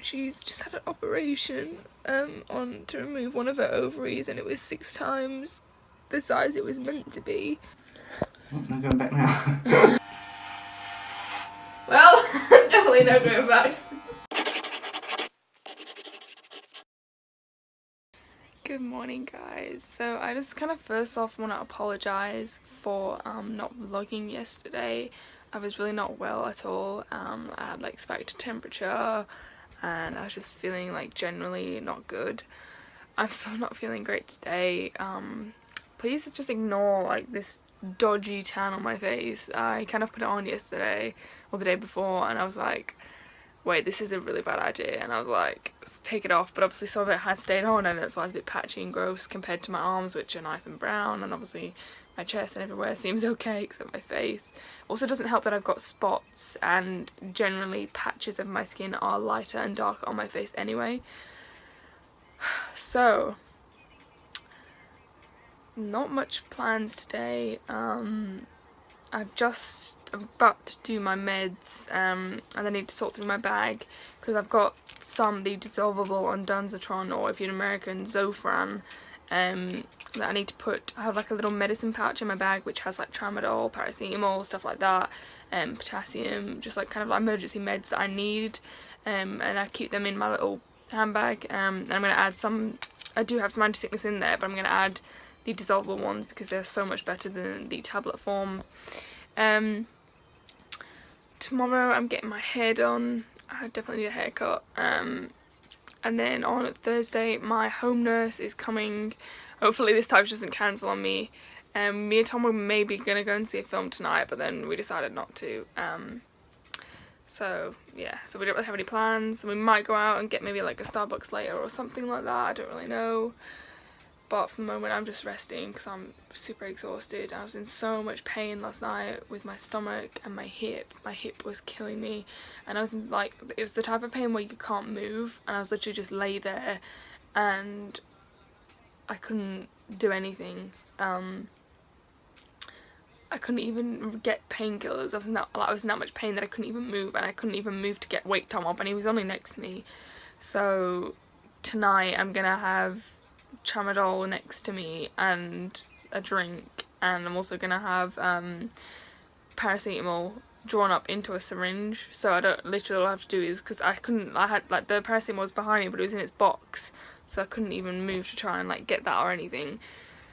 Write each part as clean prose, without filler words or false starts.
she's just had an operation on to remove one of her ovaries, and it was 6 times the size it was meant to be. Oh, no going back now. Well, definitely no going back. Good morning, guys. So I just kind of first off want to apologise for not vlogging yesterday. I was really not well at all. I had like spiked temperature and I was just feeling like generally not good. I'm still not feeling great today. Please just ignore like this dodgy tan on my face. I kind of put it on yesterday or the day before and I was like, wait, this is a really bad idea, and I was like, take it off, but obviously some of it had stayed on and that's why it's a bit patchy and gross compared to my arms, which are nice and brown, and obviously my chest and everywhere seems okay except my face. Also doesn't help that I've got spots, and generally patches of my skin are lighter and darker on my face anyway. So not much plans today. I'm just about to do my meds, and I need to sort through my bag because I've got the dissolvable ondansetron, or if you're an American, Zofran, that I need to put. I have like a little medicine pouch in my bag which has like tramadol, paracetamol, stuff like that, potassium, just like kind of like emergency meds that I need, and I keep them in my little handbag, and I'm going to add some. I do have some anti-sickness in there, but I'm going to add the dissolvable ones because they're so much better than the tablet form. Tomorrow I'm getting my hair done. I definitely need a haircut. And then on Thursday my home nurse is coming. Hopefully this time she doesn't cancel on me. Me and Tom were maybe going to go and see a film tonight, but then we decided not to. So yeah, so we don't really have any plans. We might go out and get maybe like a Starbucks later or something like that. I don't really know. But for the moment I'm just resting because I'm super exhausted. I was in so much pain last night with my stomach and my hip. My hip was killing me, and I was in, like, it was the type of pain where you can't move, and I was literally just lay there and I couldn't do anything. I couldn't even get painkillers. I was in that much pain that I couldn't even move, and I couldn't even move to get wake Tom up, and he was only next to me. So tonight I'm gonna have tramadol next to me and a drink, and I'm also gonna have paracetamol drawn up into a syringe, so I don't, literally all I have to do is, because I had like the paracetamol was behind me but it was in its box, so I couldn't even move to try and like get that or anything,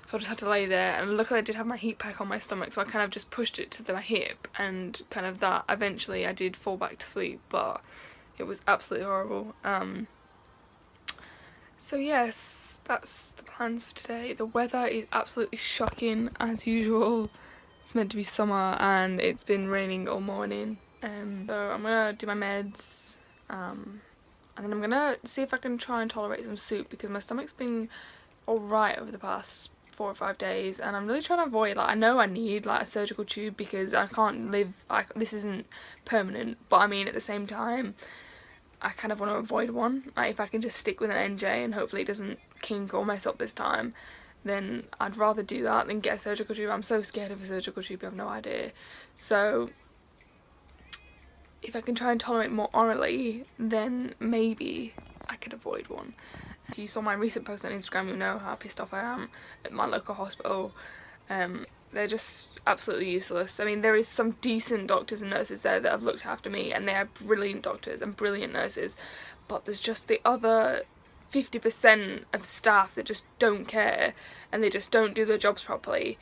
so I just had to lay there. And luckily I did have my heat pack on my stomach, so I kind of just pushed it to my hip, and kind of that eventually I did fall back to sleep, but it was absolutely horrible. So yes, that's the plans for today. The weather is absolutely shocking as usual. It's meant to be summer and it's been raining all morning. So I'm gonna do my meds, and then I'm gonna see if I can try and tolerate some soup because my stomach's been alright over the past 4 or 5 days, and I'm really trying to avoid, like, I know I need like a surgical tube because I can't live, like, this isn't permanent, but I mean at the same time I kind of want to avoid one. Like, if I can just stick with an NJ and hopefully it doesn't kink or mess up this time, then I'd rather do that than get a surgical tube. I'm so scared of a surgical tube, you have no idea. So if I can try and tolerate more orally, then maybe I could avoid one. If you saw my recent post on Instagram, you'll know how pissed off I am at my local hospital. They're just absolutely useless. I mean, there is some decent doctors and nurses there that have looked after me, and they are brilliant doctors and brilliant nurses, but there's just the other 50% of staff that just don't care, and they just don't do their jobs properly.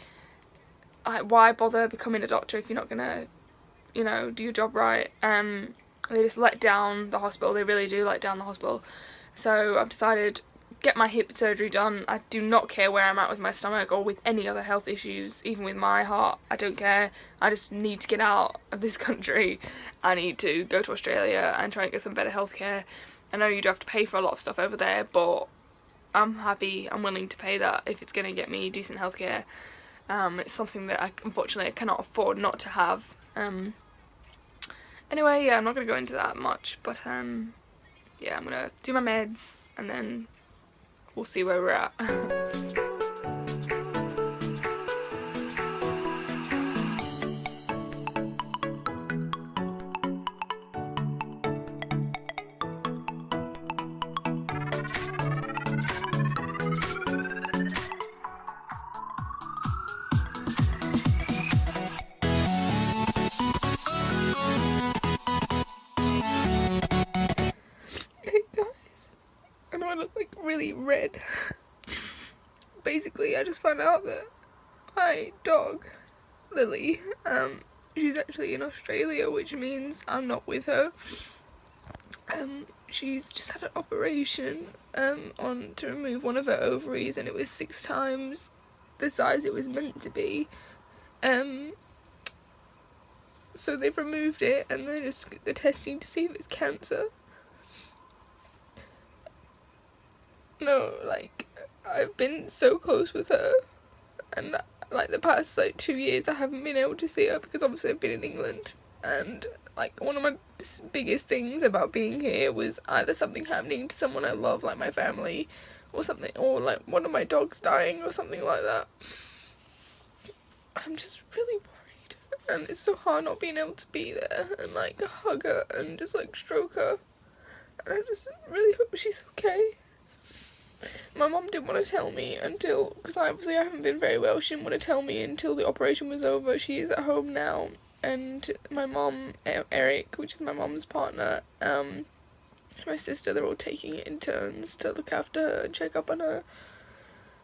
Why bother becoming a doctor if you're not gonna, you know, do your job right? They just let down the hospital. They really do let down the hospital. So I've decided, get my hip surgery done. I do not care where I'm at with my stomach or with any other health issues, even with my heart. I don't care. I just need to get out of this country. I need to go to Australia and try and get some better healthcare. I know you do have to pay for a lot of stuff over there, but I'm happy, I'm willing to pay that if it's going to get me decent healthcare. It's something that I unfortunately cannot afford not to have. Anyway, yeah, I'm not going to go into that much, but yeah, I'm going to do my meds and then we'll see where we're at. really red. Basically, I just found out that my dog, Lily, she's actually in Australia, which means I'm not with her. She's just had an operation on to remove one of her ovaries, and it was 6 times the size it was meant to be. So they've removed it, and they're testing to see if it's cancer. No, like, I've been so close with her, and like the past like 2 years I haven't been able to see her because obviously I've been in England, and like one of my biggest things about being here was either something happening to someone I love, like my family, or something, or like one of my dogs dying or something like that. I'm just really worried, and it's so hard not being able to be there and like hug her and just like stroke her, and I just really hope she's okay. My mum didn't want to tell me until, because obviously I haven't been very well, she didn't want to tell me until the operation was over. She is at home now, and my mum, Eric, which is my mum's partner, my sister, they're all taking it in turns to look after her and check up on her.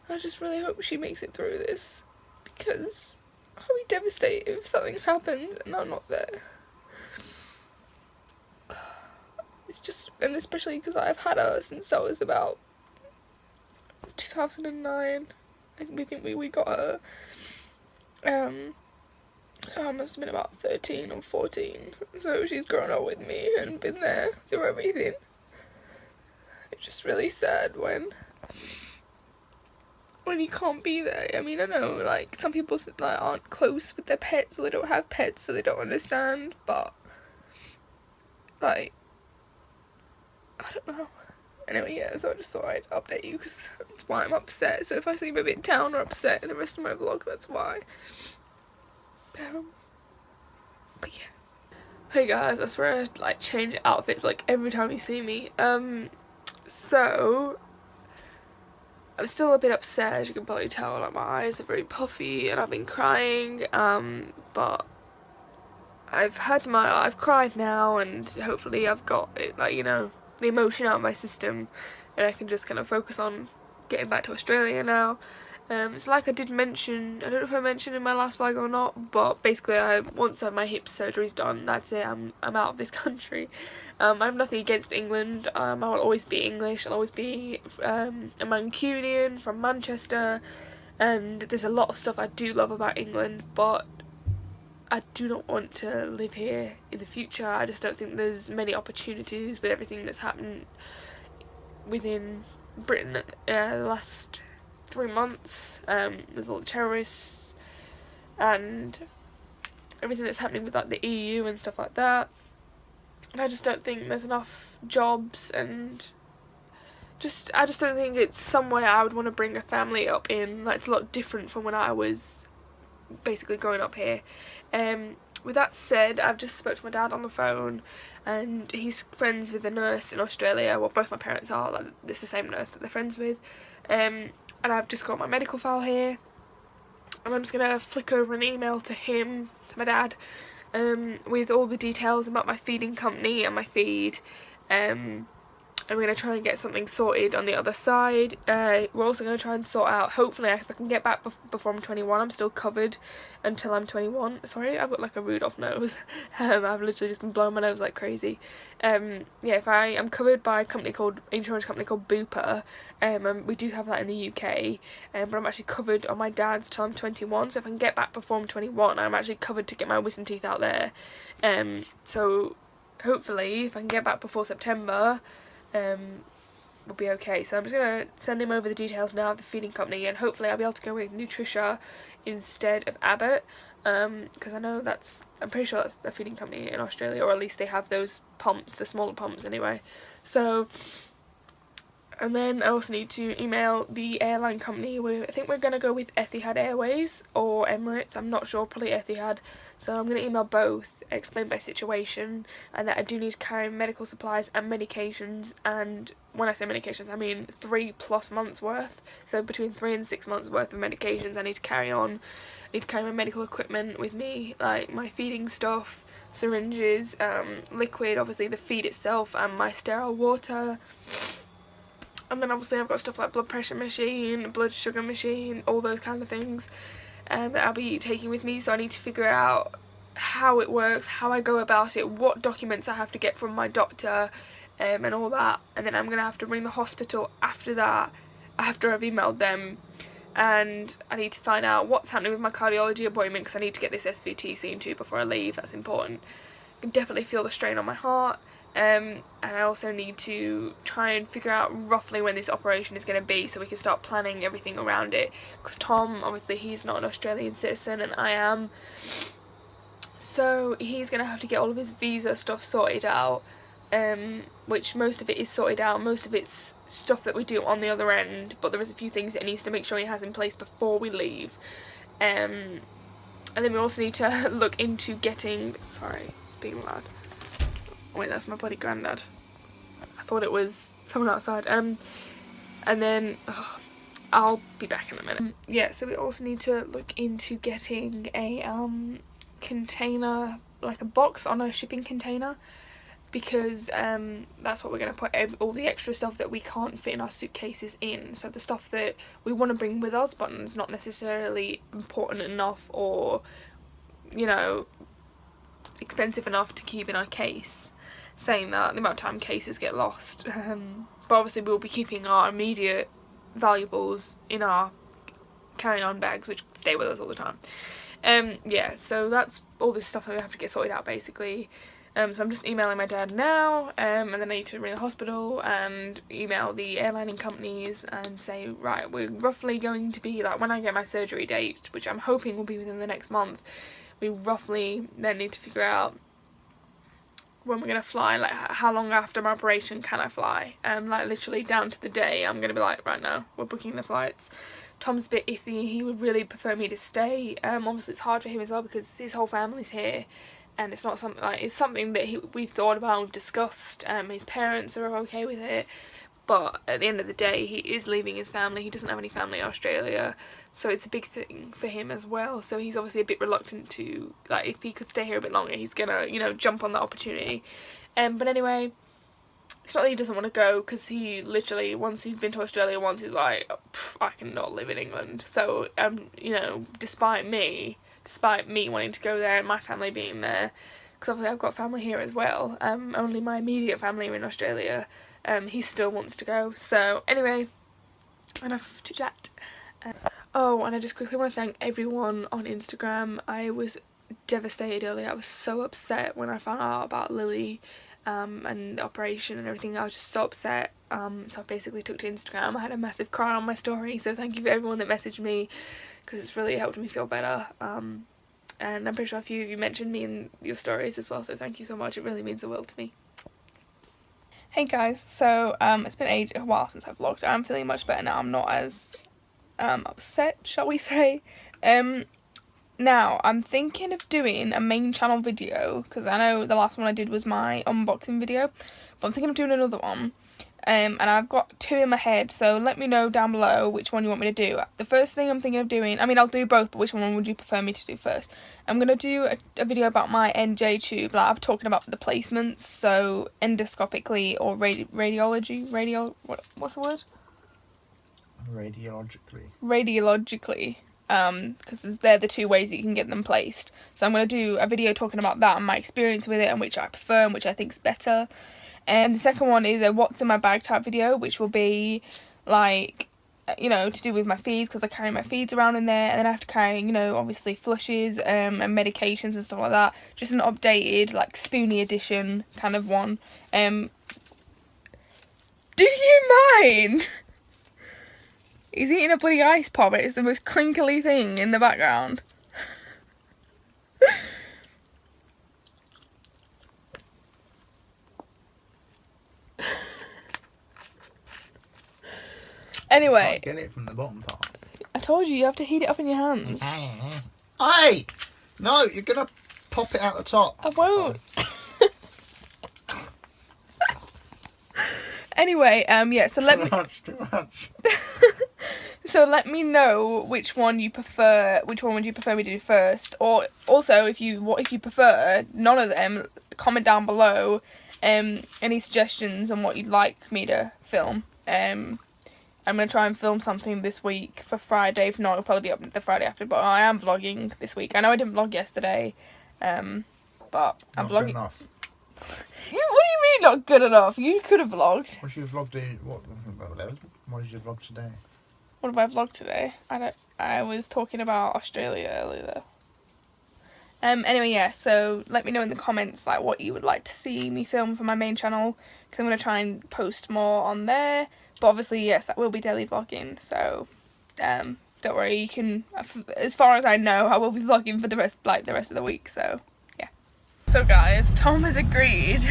I just really hope she makes it through this, because I'll be devastated if something happens and I'm not there. It's just, and especially because I've had her since I was about 2009. I think we got her. So I must have been about 13 or 14. So she's grown up with me and been there through everything. It's just really sad when you can't be there. I mean, I know like some people like aren't close with their pets, or they don't have pets, so they don't understand. But like, I don't know. Anyway, yeah, so I just thought I'd update you because that's why I'm upset. So if I seem a bit down or upset in the rest of my vlog, that's why. But yeah. Hey guys, I swear I like change outfits like every time you see me. So I'm still a bit upset, as you can probably tell. Like my eyes are very puffy and I've been crying. But I've cried now, and hopefully I've got it, like, you know, the emotion out of my system, and I can just kind of focus on getting back to Australia now. So like I did mention, I don't know if I mentioned in my last vlog or not, but basically once my hip surgery's done, that's it, I'm out of this country. I have nothing against England. I will always be English. I'll always be a Mancunian from Manchester, and there's a lot of stuff I do love about England, but I do not want to live here in the future. I just don't think there's many opportunities with everything that's happened within Britain the last 3 months, with all the terrorists and everything that's happening with like the EU and stuff like that. And I just don't think there's enough jobs, and I just don't think it's somewhere I would want to bring a family up in. Like, it's a lot different from when I was basically growing up here. With that said, I've just spoke to my dad on the phone, and he's friends with a nurse in Australia. Well, both my parents are, like, it's the same nurse that they're friends with. And I've just got my medical file here, and I'm just gonna flick over an email to him, to my dad, with all the details about my feeding company and my feed. I'm going to try and get something sorted on the other side. We're also going to try and sort out, hopefully if I can get back before I'm 21. I'm still covered until I'm 21. Sorry, I've got like a Rudolph nose. I've literally just been blowing my nose like crazy. Yeah, if I'm covered by insurance company called Bupa, and we do have that in the UK, but I'm actually covered on my dad's till I'm 21. So if I can get back before I'm 21, I'm actually covered to get my wisdom teeth out there. So hopefully if I can get back before September, will be okay. So I'm just going to send him over the details now of the feeding company, and hopefully I'll be able to go with Nutricia instead of Abbott, because I'm pretty sure that's the feeding company in Australia, or at least they have those pumps, the smaller pumps anyway. So, and then I also need to email the airline company. I think we're going to go with Etihad Airways or Emirates, I'm not sure, probably Etihad. So I'm going to email both, explain my situation, and that I do need to carry medical supplies and medications, and when I say medications I mean 3+ months worth, so between 3 and 6 months worth of medications I need to carry on. I need to carry my medical equipment with me, like my feeding stuff, syringes, liquid, obviously the feed itself, and my sterile water. And then obviously I've got stuff like blood pressure machine, blood sugar machine, all those kind of things that I'll be taking with me. So I need to figure out how it works, how I go about it, what documents I have to get from my doctor, and all that. And then I'm going to have to ring the hospital after that, after I've emailed them. And I need to find out what's happening with my cardiology appointment, because I need to get this SVT seen to before I leave. That's important. I can definitely feel the strain on my heart. And I also need to try and figure out roughly when this operation is going to be, so we can start planning everything around it, because Tom, obviously he's not an Australian citizen and I am, so he's going to have to get all of his visa stuff sorted out, which most of it is sorted out, most of it's stuff that we do on the other end, but there is a few things that he needs to make sure he has in place before we leave. And then we also need to look into getting, sorry, it's being loud. Wait, that's my bloody granddad. I thought it was someone outside. And then I'll be back in a minute. Yeah, so we also need to look into getting a container, like a box on a shipping container, because that's what we're going to put all the extra stuff that we can't fit in our suitcases in. So the stuff that we want to bring with us but it's not necessarily important enough or, you know, expensive enough to keep in our case. Saying that, the amount of time cases get lost. But obviously we'll be keeping our immediate valuables in our carry-on bags, which stay with us all the time. Yeah, so that's all this stuff that we have to get sorted out basically. So I'm just emailing my dad now, and then I need to ring the hospital and email the airlining companies and say, right, we're roughly going to be, like, when I get my surgery date, which I'm hoping will be within the next month, we roughly then need to figure out when we're going to fly, like how long after my operation can I fly, like literally down to the day. I'm going to be like, right now, we're booking the flights. Tom's a bit iffy, he would really prefer me to stay. Obviously it's hard for him as well because his whole family's here, and it's not something like, it's something that we've thought about and discussed. His parents are okay with it, but at the end of the day he is leaving his family. He doesn't have any family in Australia, so it's a big thing for him as well. So he's obviously a bit reluctant to, like, if he could stay here a bit longer he's gonna, you know, jump on the opportunity. But anyway, it's not that he doesn't want to go, because he literally, once he's been to Australia once, he's like, I cannot live in England. So you know, despite me wanting to go there and my family being there, because obviously I've got family here as well, only my immediate family are in Australia, he still wants to go. So anyway, enough to chat. Oh, and I just quickly want to thank everyone on Instagram. I was devastated earlier. I was so upset when I found out about Lily and the operation and everything. I was just so upset. So I basically took to Instagram. I had a massive cry on my story, so thank you for everyone that messaged me, because it's really helped me feel better. And I'm pretty sure a few of you mentioned me in your stories as well, so thank you so much. It really means the world to me. Hey guys, so it's been a while since I've vlogged. I'm feeling much better now. I'm not as upset, shall we say. Now I'm thinking of doing a main channel video, because I know the last one I did was my unboxing video, but I'm thinking of doing another one. And I've got two in my head, so let me know down below which one you want me to do. The first thing I'm thinking of doing, I mean I'll do both, but which one would you prefer me to do first? I'm going to do a video about my NJ tube, like I'm talking about the placements, so endoscopically or what's the word? Radiologically, because they're the two ways that you can get them placed. So I'm going to do a video talking about that and my experience with it and which I prefer and which I think is better. And the second one is a what's in my bag type video, which will be like, you know, to do with my feeds, because I carry my feeds around in there, and then I have to carry, you know, obviously flushes and medications and stuff like that. Just an updated, like, spoony edition kind of one. Do you mind? He's eating a bloody ice pop, and it's the most crinkly thing in the background. Anyway. Get it from the bottom part. I told you have to heat it up in your hands. Hey! No, you're going to pop it out the top. I won't. Anyway, yeah, so let me... Too much. So let me know which one you prefer, which one would you prefer me to do first, or also if you prefer none of them, comment down below any suggestions on what you'd like me to film. I'm going to try and film something this week for Friday. If not, it'll probably be up the Friday after. But I am vlogging this week. I know I didn't vlog yesterday, but I'm Not vlogging. good enough. What do you mean not good enough? You could have vlogged. What did you vlog what did you vlog today? What have I vlogged today? I was talking about Australia earlier. Anyway, yeah, so let me know in the comments like what you would like to see me film for my main channel, because I'm going to try and post more on there. But obviously, yes, that will be daily vlogging, so don't worry, you can, as far as I know, I will be vlogging for the rest of the week, so yeah. So guys, Tom has agreed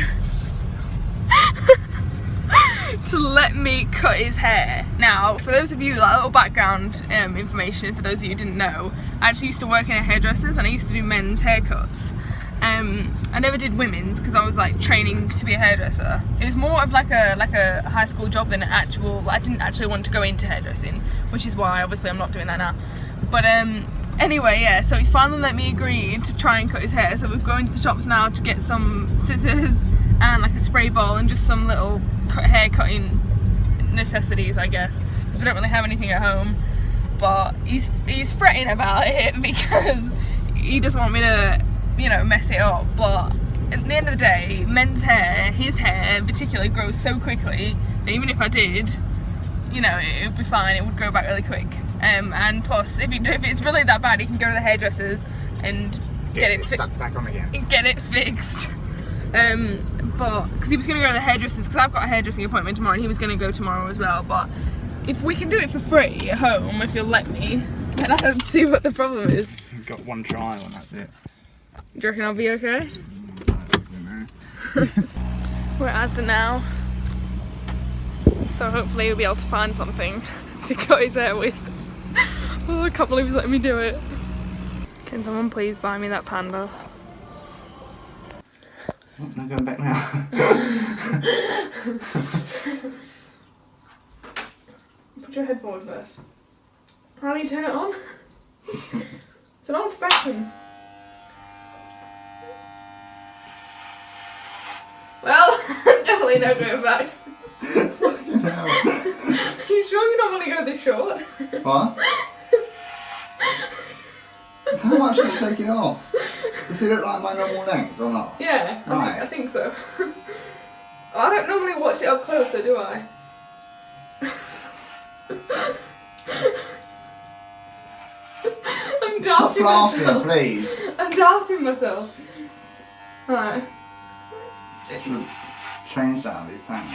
to let me cut his hair. Now, for those of you, like, a little background information, for those of you who didn't know, I actually used to work in a hairdresser's and I used to do men's haircuts. I never did women's because I was like training to be a hairdresser. It was more of like a high school job than an actual, I didn't actually want to go into hairdressing, which is why obviously I'm not doing that now. But anyway, yeah, so he's finally let me agree to try and cut his hair. So we're going to the shops now to get some scissors and like a spray ball and just some little hair cutting necessities, I guess, because we don't really have anything at home. But he's fretting about it because he doesn't want me to, you know, mess it up. But at the end of the day, men's hair, his hair in particular, grows so quickly that even if I did, you know, it would be fine. It would grow back really quick. And plus, if it's really that bad, he can go to the hairdressers and get it stuck back on again. Get it fixed. But because he was going to go to the hairdressers, because I've got a hairdressing appointment tomorrow, and he was going to go tomorrow as well. But if we can do it for free at home, if you'll let me, then I don't see what the problem is. We've got one trial and that's it. Do you reckon I'll be okay? We're at Asda now, so hopefully we'll be able to find something to cut his hair with. Oh, I can't believe he's letting me do it. Can someone please buy me that panda? Oh, no going back now. Put your head forward first. How do you turn it on? It's an old fashioned. Well, definitely no going back. You sure you don't want to go this short? What? How much is it taking off? Does it look like my normal length or not? Yeah, Right. I think so. I don't normally watch it up closer, do I? I'm Stop doubting laughing, myself. please. I'm doubting myself. Right. Change that on these pants.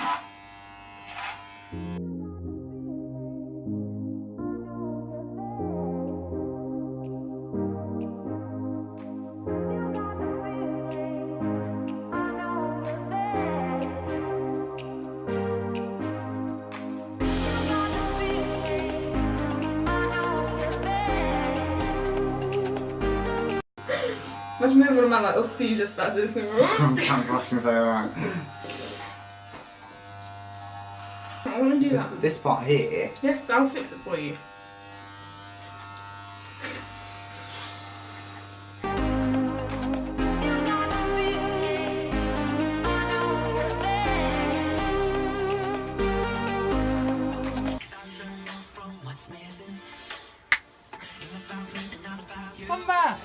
Imagine me having one of my like little seizure spasms. I'm trying to fucking say that. I want to do that. This part here. Yes, I'll fix it for you. Come back.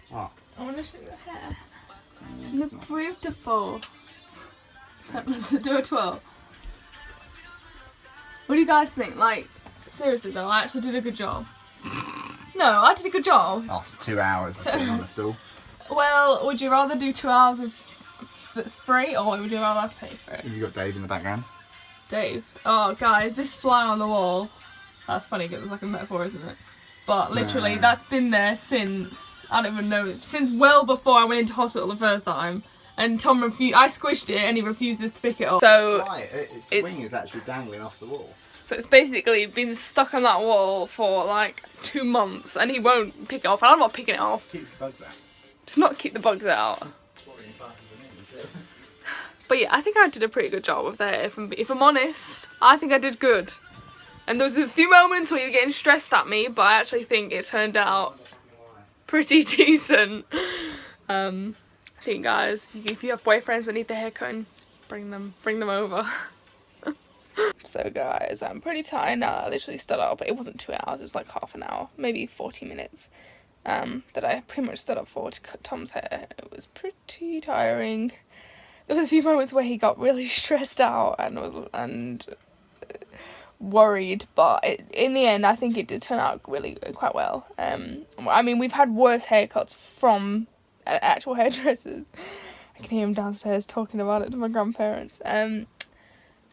What? I want to show your hair. You look beautiful. Do a twirl. What do you guys think? Like, seriously though, I actually did a good job. No, I did a good job. After 2 hours of sitting on the stool. Well, would you rather do 2 hours of that's free, or would you rather have to pay for it? Have you got Dave in the background? Dave. Oh, guys, this fly on the wall. That's funny because it's like a metaphor, isn't it? But literally, that's been there since, I don't even know, since well before I went into hospital the first time. And Tom refused, I squished it and he refuses to pick it up. So Its wing is actually dangling off the wall. So it's basically been stuck on that wall for like 2 months and he won't pick it off. And I'm not picking it off. Keeps the bugs out. Just not keep the bugs out. But yeah, I think I did a pretty good job of that. If I'm honest, I think I did good. And there was a few moments where you were getting stressed at me, but I actually think it turned out pretty decent. I think, guys, if you have boyfriends that need their hair cutting, bring them over. So guys, I'm pretty tired now. I literally stood up. It wasn't 2 hours, it was like half an hour, maybe 40 minutes. That I pretty much stood up for to cut Tom's hair. It was pretty tiring. There was a few moments where he got really stressed out and worried, but in the end I think it did turn out really quite well. I mean, we've had worse haircuts from actual hairdressers. I can hear him downstairs talking about it to my grandparents.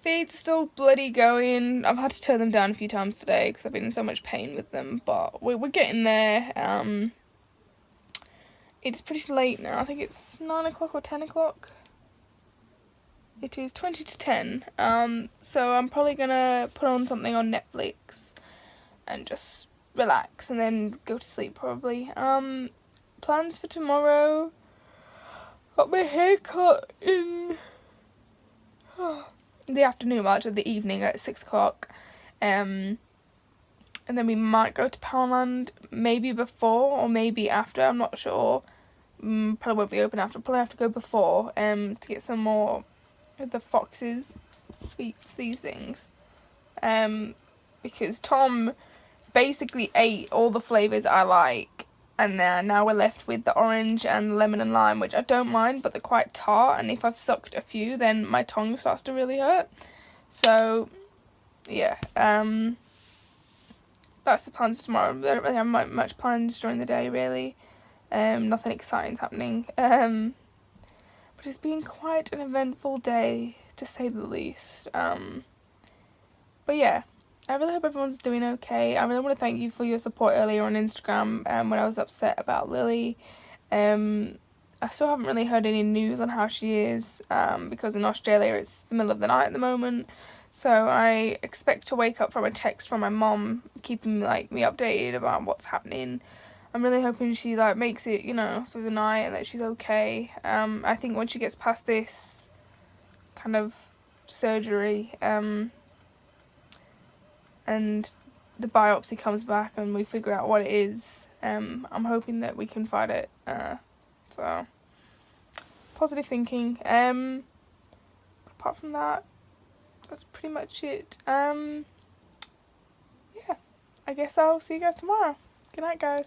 Feet's still bloody going. I've had to turn them down a few times today because I've been in so much pain with them, but we're getting there. It's pretty late now. I think it's 9 o'clock or 10 o'clock. It is 20 to 10. So I'm probably gonna put on something on Netflix and just relax and then go to sleep probably. Plans for tomorrow. Got my hair cut in the afternoon, well, actually the evening at 6 o'clock. And then we might go to Poundland maybe before or maybe after, I'm not sure. Probably won't be open after, probably have to go before to get some more of the Fox's sweets, these things. Because Tom basically ate all the flavours I like, and then now we're left with the orange and lemon and lime, which I don't mind, but they're quite tart, and if I've sucked a few then my tongue starts to really hurt. So yeah, that's the plans for tomorrow. I don't really have much plans during the day really. Nothing exciting's happening. But it's been quite an eventful day, to say the least. But yeah, I really hope everyone's doing okay. I really want to thank you for your support earlier on Instagram when I was upset about Lily. I still haven't really heard any news on how she is because in Australia it's the middle of the night at the moment. So I expect to wake up from a text from my mom keeping me updated about what's happening. I'm really hoping she makes it, through the night and that she's okay. I think once she gets past this kind of surgery and the biopsy comes back and we figure out what it is, I'm hoping that we can fight it. So positive thinking. Apart from that, that's pretty much it. Yeah, I guess I'll see you guys tomorrow. Good night, guys.